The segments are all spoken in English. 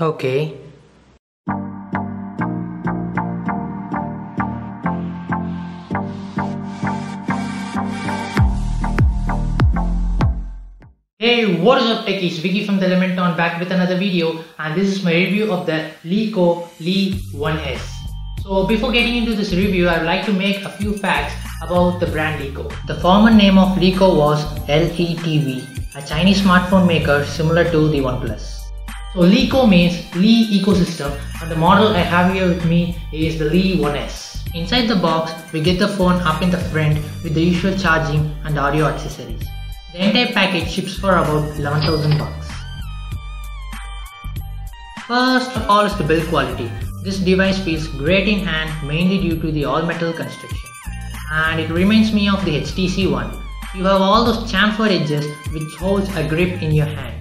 Okay. Hey, what is up techies? Vicky from the Elementon back with another video, and this is my review of the LeeCo Lee1S. So before getting into this review, I would like to make a few facts about the brand LeeCo. The former name of LeeCo was LETV, a Chinese smartphone maker similar to the OnePlus. So LeeCo means Lee Ecosystem, and the model I have here with me is the Lee1S. Inside the box, we get the phone up in the front with the usual charging and audio accessories. The entire package ships for about 11,000 bucks. First of all is the build quality. This device feels great in hand mainly due to the all-metal construction. And it reminds me of the HTC One. You have all those chamfered edges which holds a grip in your hand.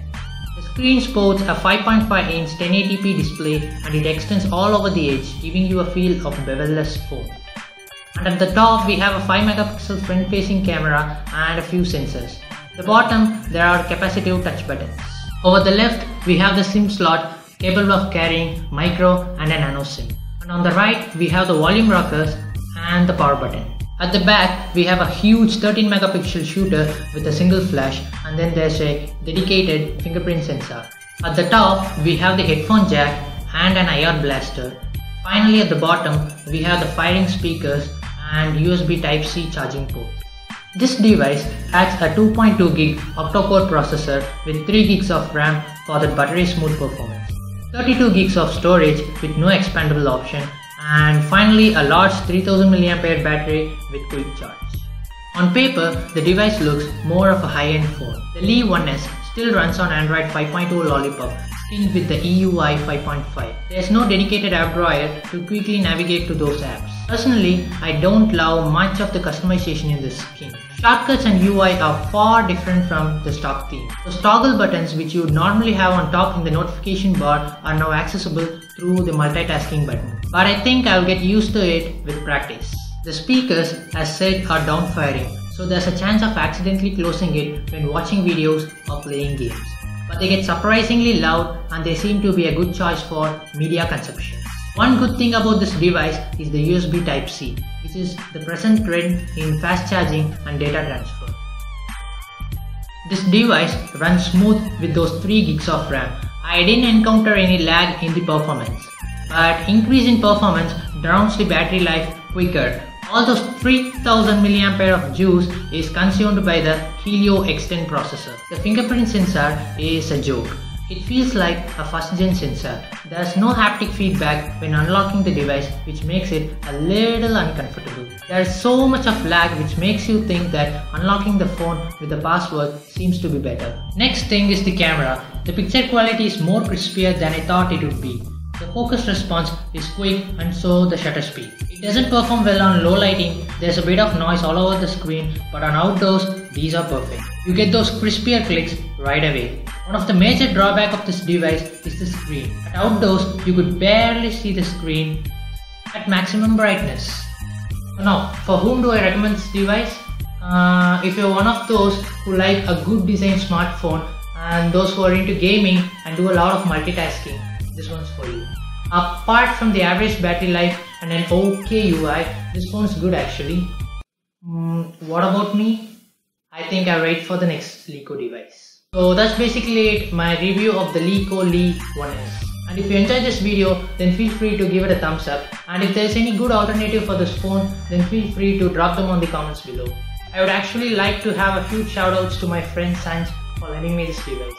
The screen sports a 5.5-inch 1080p display and it extends all over the edge, giving you a feel of bevel-less phone. And at the top we have a 5-megapixel front-facing camera and a few sensors. At the bottom there are capacitive touch buttons. Over the left we have the SIM slot capable of carrying micro and a nano SIM. And on the right we have the volume rockers and the power button. At the back we have a huge 13-megapixel shooter with a single flash, and then there's a dedicated fingerprint sensor. At the top we have the headphone jack and an IR blaster. Finally at the bottom we have the firing speakers and USB Type-C charging port. This device adds a 2.2 gig octa-core processor with 3 gigs of RAM for the buttery smooth performance, 32 gigs of storage with no expandable option, and finally a large 3000 mAh battery with quick charge. On paper, the device looks more of a high-end phone. The Lee1S still runs on Android 5.0 Lollipop, skinned with the EUI 5.5. There is no dedicated app drawer to quickly navigate to those apps. Personally, I don't love much of the customization in this skin. Shortcuts and UI are far different from the stock theme. Those toggle buttons which you would normally have on top in the notification bar are now accessible through the multitasking button. But I think I'll get used to it with practice. The speakers, as said, are down-firing, so there's a chance of accidentally closing it when watching videos or playing games. But they get surprisingly loud and they seem to be a good choice for media consumption. One good thing about this device is the USB Type-C, which is the present trend in fast charging and data transfer. This device runs smooth with those 3 gigs of RAM. I didn't encounter any lag in the performance, but increase in performance drowns the battery life quicker. All those 3000 mAh of juice is consumed by the Helio X10 processor. The fingerprint sensor is a joke. It feels like a first-gen sensor. There's no haptic feedback when unlocking the device, which makes it a little uncomfortable. There's so much of lag which makes you think that unlocking the phone with the password seems to be better. Next thing is the camera. The picture quality is more crispier than I thought it would be. The focus response is quick and so the shutter speed. It doesn't perform well on low lighting, there's a bit of noise all over the screen, but on outdoors, these are perfect. You get those crispier clicks right away. One of the major drawbacks of this device is the screen. At outdoors, you could barely see the screen at maximum brightness. So now, for whom do I recommend this device? If you're one of those who like a good design smartphone and those who are into gaming and do a lot of multitasking, this one's for you. Apart from the average battery life and an okay UI, this phone's good actually. What about me? I think I'll wait for the next LeeCo device. So that's basically it, my review of the LeeCo Lee1S. And if you enjoyed this video, then feel free to give it a thumbs up. And if there's any good alternative for this phone, then feel free to drop them on the comments below. I would actually like to have a few shoutouts to my friend Sanj for lending me this device.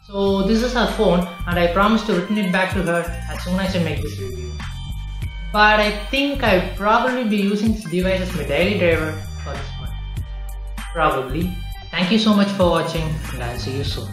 So this is her phone and I promise to return it back to her as soon as I make this review. But I think I'll probably be using this device as my daily driver for this month. Probably. Thank you so much for watching and I'll see you soon.